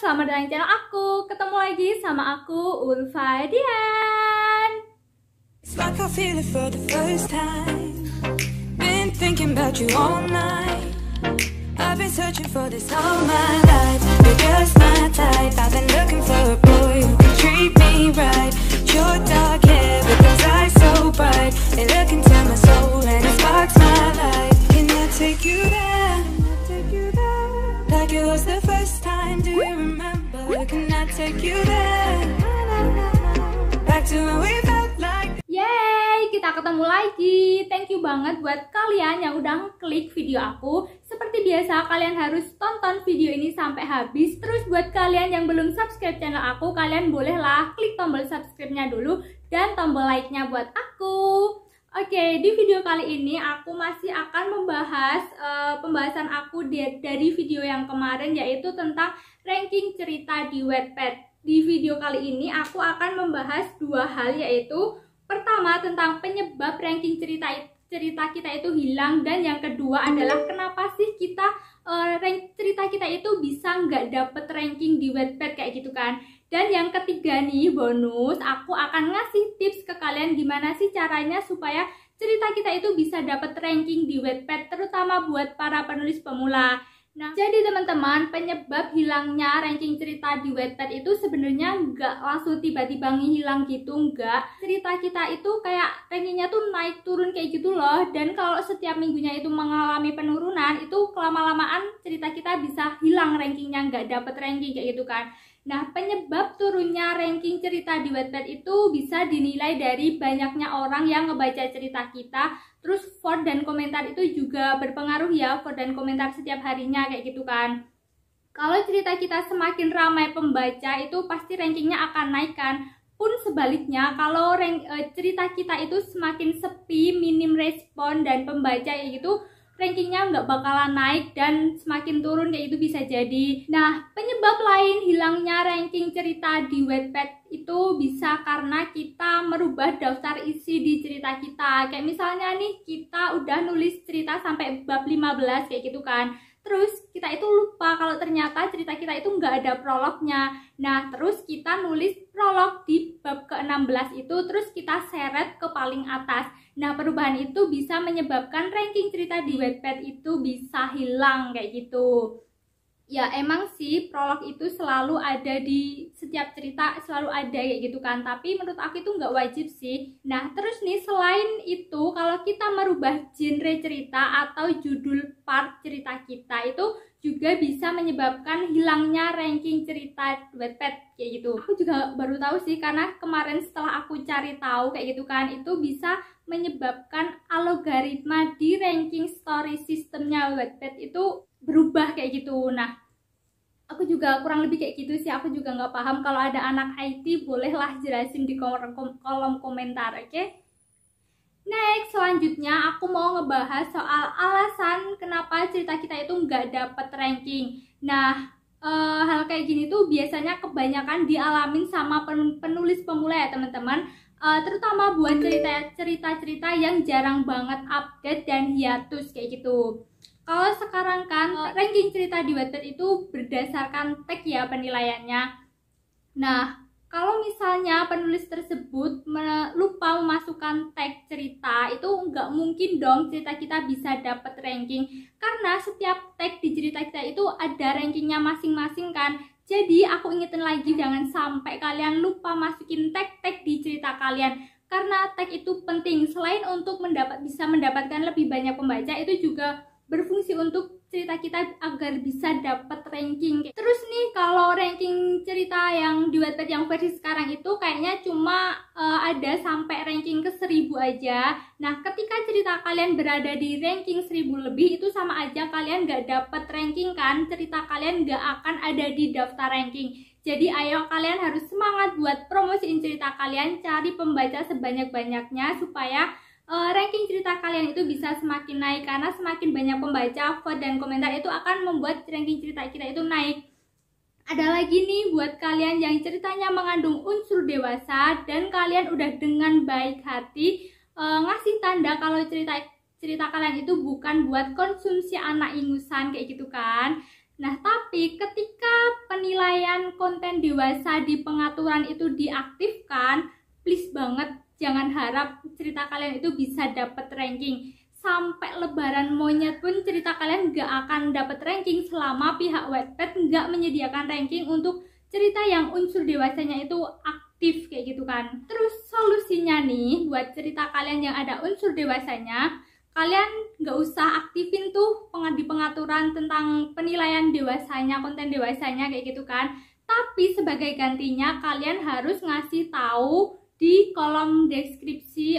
selamat datang di channel aku. Ketemu lagi sama aku, Ulfa Dian. It's like I feel it for the first time. Been thinking about you all night. I've been searching for this all my life. You're just my type. I've been looking for a boy who can treat me right. Your dark hair with those eyes so bright. They look into my soul and it sparks my life. Can I take you there? Like it was the first time. Do you remember? Can I take you there? Back to when we felt like. Yeay, kita ketemu lagi. Thank you banget buat kalian yang udah klik video aku. Seperti biasa, kalian harus tonton video ini sampai habis. Terus buat kalian yang belum subscribe channel aku, kalian bolehlah klik tombol subscribe-nya dulu dan tombol like-nya buat aku. Oke, di video kali ini aku masih akan membahas pembahasan aku dari video yang kemarin, yaitu tentang ranking cerita di Wattpad. Di video kali ini aku akan membahas dua hal, yaitu pertama tentang penyebab ranking cerita kita itu hilang, dan yang kedua adalah kenapa sih cerita kita itu bisa nggak dapet ranking di Wattpad kayak gitu kan. Dan yang ketiga nih, bonus, aku akan ngasih tips ke kalian gimana sih caranya supaya cerita kita itu bisa dapet ranking di Wattpad, terutama buat para penulis pemula. Nah, jadi teman-teman, penyebab hilangnya ranking cerita di Wattpad itu sebenarnya nggak langsung tiba-tiba ngilang gitu, nggak. Cerita kita itu kayak rankingnya tuh naik turun kayak gitu loh, dan kalau setiap minggunya itu mengalami penurunan, itu kelama-lamaan cerita kita bisa hilang rankingnya, nggak dapet ranking kayak gitu kan. Nah, penyebab turunnya ranking cerita di Wattpad itu bisa dinilai dari banyaknya orang yang ngebaca cerita kita. Terus vote dan komentar itu juga berpengaruh ya, vote dan komentar setiap harinya kayak gitu kan. Kalau cerita kita semakin ramai pembaca, itu pasti rankingnya akan naik kan. Pun sebaliknya, kalau cerita kita itu semakin sepi, minim respon dan pembaca kayak gitu, rankingnya nggak bakalan naik dan semakin turun kayak itu bisa jadi. Nah, penyebab lain hilangnya ranking cerita di Wattpad itu bisa karena kita merubah daftar isi di cerita kita. Kayak misalnya nih, kita udah nulis cerita sampai bab 15 kayak gitu kan. Terus kita itu lupa kalau ternyata cerita kita itu nggak ada prolognya. Nah, terus kita nulis prolog di bab ke-16 itu, terus kita seret ke paling atas. Nah, perubahan itu bisa menyebabkan ranking cerita di Wattpad itu bisa hilang kayak gitu. Ya emang sih prolog itu selalu ada di setiap cerita, selalu ada kayak gitu kan. Tapi menurut aku itu nggak wajib sih. Nah, terus nih selain itu, kalau kita merubah genre cerita atau judul part cerita kita, itu juga bisa menyebabkan hilangnya ranking cerita Wattpad kayak gitu. Aku juga baru tahu sih, karena kemarin setelah aku cari tahu kayak gitu kan, itu bisa menyebabkan algoritma di ranking story sistemnya Wattpad itu berubah kayak gitu. Nah, aku juga kurang lebih kayak gitu sih, aku juga nggak paham. Kalau ada anak IT bolehlah jelasin di kolom komentar, oke? Next, selanjutnya aku mau ngebahas soal alasan kenapa cerita kita itu nggak dapet ranking. Nah, hal kayak gini tuh biasanya kebanyakan dialamin sama penulis pemula ya teman-teman. Terutama buat cerita-cerita yang jarang banget update dan hiatus kayak gitu. Kalau sekarang kan ranking cerita di Wattpad itu berdasarkan tag ya penilaiannya. Nah, kalau misalnya penulis tersebut lupa memasukkan tag cerita, itu nggak mungkin dong cerita kita bisa dapat ranking. Karena setiap tag di cerita kita itu ada rankingnya masing-masing kan. Jadi aku ingetin lagi, jangan sampai kalian lupa masukin tag-tag di cerita kalian. Karena tag itu penting, selain untuk bisa mendapatkan lebih banyak pembaca, itu juga berfungsi untuk cerita kita agar bisa dapat ranking. Terus nih, kalau ranking cerita yang di Wattpad yang versi sekarang itu kayaknya cuma ada sampai ranking ke 1000 aja. Nah, ketika cerita kalian berada di ranking 1000 lebih, itu sama aja kalian gak dapat ranking kan. Cerita kalian gak akan ada di daftar ranking. Jadi ayo kalian harus semangat buat promosiin cerita kalian, cari pembaca sebanyak-banyaknya supaya ranking cerita kalian itu bisa semakin naik. Karena semakin banyak pembaca, vote dan komentar itu akan membuat ranking cerita kita itu naik. Ada lagi nih buat kalian yang ceritanya mengandung unsur dewasa dan kalian udah dengan baik hati ngasih tanda kalau cerita kalian itu bukan buat konsumsi anak ingusan kayak gitu kan. Nah, tapi ketika penilaian konten dewasa di pengaturan itu diaktifkan, please banget jangan harap cerita kalian itu bisa dapat ranking. Sampai lebaran monyet pun cerita kalian gak akan dapat ranking selama pihak Wattpad gak menyediakan ranking untuk cerita yang unsur dewasanya itu aktif kayak gitu kan. Terus solusinya nih buat cerita kalian yang ada unsur dewasanya, kalian gak usah aktifin tuh di pengaturan tentang penilaian dewasanya, konten dewasanya kayak gitu kan. Tapi sebagai gantinya kalian harus ngasih tahu di kolom deskripsi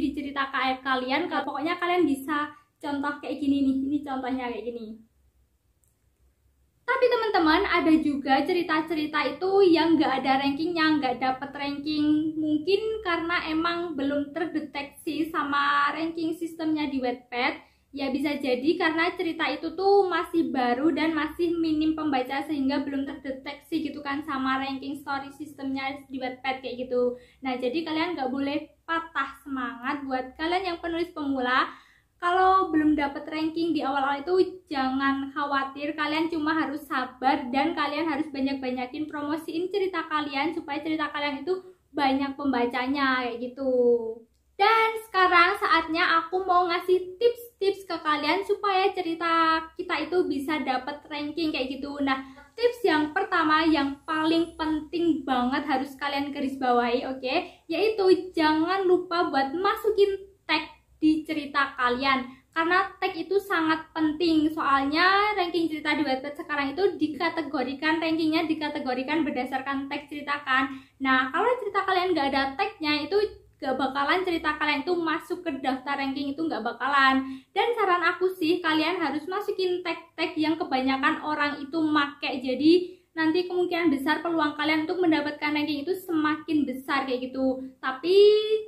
di cerita kalian. Kalau pokoknya kalian bisa contoh kayak gini nih, ini contohnya kayak gini. Tapi teman-teman, ada juga cerita-cerita itu yang nggak ada rankingnya, nggak dapet ranking, mungkin karena emang belum terdeteksi sama ranking sistemnya di Wattpad. Ya bisa jadi karena cerita itu tuh masih baru dan masih minim pembaca sehingga belum terdeteksi gitu kan sama ranking story sistemnya di Wattpad kayak gitu. Nah jadi kalian nggak boleh patah semangat. Buat kalian yang penulis pemula, kalau belum dapat ranking di awal-awal itu jangan khawatir, kalian cuma harus sabar dan kalian harus banyak-banyakin promosiin cerita kalian supaya cerita kalian itu banyak pembacanya kayak gitu. Dan sekarang saatnya aku mau ngasih tips-tips ke kalian supaya cerita kita itu bisa dapat ranking kayak gitu. Nah, tips yang pertama yang paling penting banget harus kalian garis bawahi, oke? Yaitu jangan lupa buat masukin tag di cerita kalian. Karena tag itu sangat penting, soalnya ranking cerita di Wattpad sekarang itu rankingnya dikategorikan berdasarkan tag cerita kan. Nah, kalau cerita kalian nggak ada tagnya itu gak bakalan cerita kalian itu masuk ke daftar ranking, itu gak bakalan. Dan saran aku sih kalian harus masukin tag-tag yang kebanyakan orang itu make, jadi nanti kemungkinan besar peluang kalian untuk mendapatkan ranking itu semakin besar kayak gitu. Tapi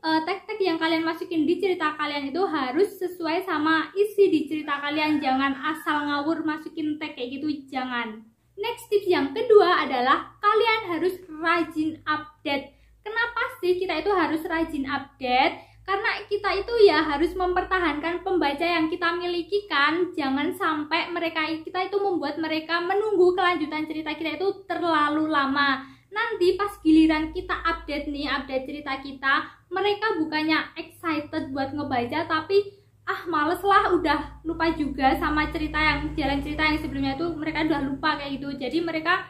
tag-tag yang kalian masukin di cerita kalian itu harus sesuai sama isi di cerita kalian, jangan asal ngawur masukin tag kayak gitu, jangan. Next tips yang kedua adalah kalian harus rajin update. Kenapa sih kita itu harus rajin update? Karena kita itu ya harus mempertahankan pembaca yang kita miliki kan. Jangan sampai kita itu membuat mereka menunggu kelanjutan cerita kita itu terlalu lama. Nanti pas giliran kita update cerita kita, mereka bukannya excited buat ngebaca, tapi males lah, udah lupa juga sama jalan cerita yang sebelumnya itu mereka udah lupa kayak gitu. Jadi mereka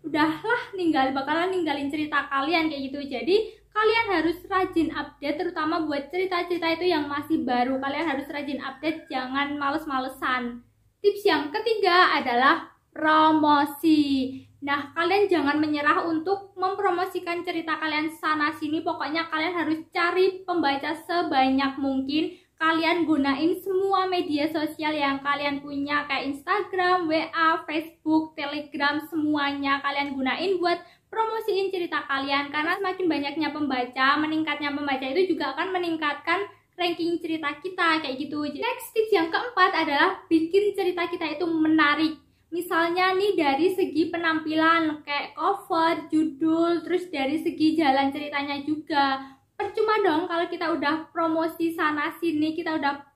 udahlah bakalan ninggalin cerita kalian kayak gitu. Jadi kalian harus rajin update, terutama buat cerita-cerita itu yang masih baru. Kalian harus rajin update, jangan males-malesan. Tips yang ketiga adalah promosi. Nah, kalian jangan menyerah untuk mempromosikan cerita kalian sana sini. Pokoknya kalian harus cari pembaca sebanyak mungkin. Kalian gunain semua media sosial yang kalian punya, kayak Instagram, WA, Facebook, Telegram, semuanya kalian gunain buat promosiin cerita kalian. Karena semakin banyaknya pembaca, meningkatnya pembaca itu juga akan meningkatkan ranking cerita kita kayak gitu. Next tips yang keempat adalah bikin cerita kita itu menarik. Misalnya nih dari segi penampilan kayak cover, judul, terus dari segi jalan ceritanya juga. Percuma dong kalau kita udah promosi sana sini, kita udah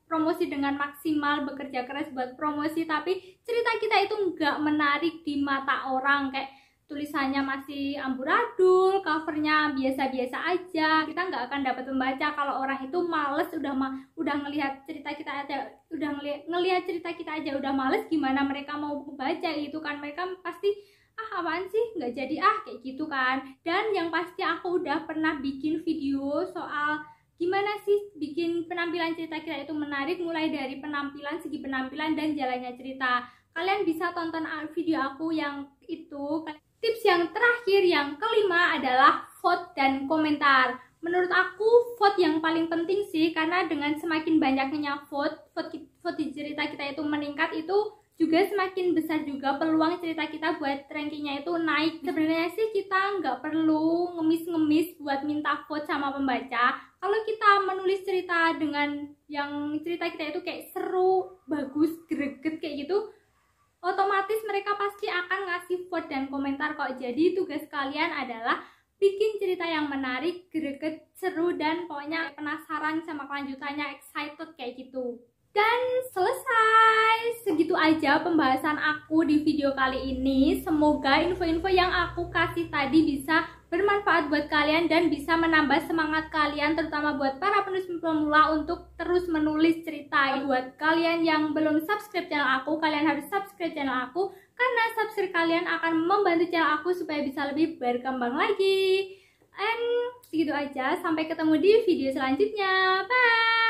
promosi dengan maksimal, bekerja keras buat promosi, tapi cerita kita itu nggak menarik di mata orang, kayak tulisannya masih amburadul, covernya biasa-biasa aja, kita nggak akan dapat membaca. Kalau orang itu males udah ngelihat cerita kita aja, ngelihat cerita kita aja udah males, gimana mereka mau membaca gitu kan? Mereka pasti apaan sih, nggak jadi kayak gitu kan. Dan yang pasti aku udah pernah bikin video soal gimana sih bikin penampilan cerita kita itu menarik, mulai dari segi penampilan dan jalannya cerita. Kalian bisa tonton video aku yang itu. Tips yang terakhir, yang kelima adalah vote dan komentar. Menurut aku vote yang paling penting sih, karena dengan semakin banyaknya vote di cerita kita itu meningkat, itu juga semakin besar juga peluang cerita kita buat rankingnya itu naik. Sebenarnya sih kita nggak perlu ngemis-ngemis buat minta vote sama pembaca. Kalau kita menulis cerita dengan yang cerita kita itu kayak seru, bagus, greget kayak gitu, otomatis mereka pasti akan ngasih vote dan komentar kok. Jadi tugas kalian adalah bikin cerita yang menarik, greget, seru, dan pokoknya penasaran sama kelanjutannya, excited kayak gitu. Dan selesai. Segitu aja pembahasan aku di video kali ini. Semoga info-info yang aku kasih tadi bisa bermanfaat buat kalian dan bisa menambah semangat kalian, terutama buat para penulis pemula untuk terus menulis cerita. Buat kalian yang belum subscribe channel aku, kalian harus subscribe channel aku, karena subscribe kalian akan membantu channel aku supaya bisa lebih berkembang lagi. And segitu aja, sampai ketemu di video selanjutnya. Bye.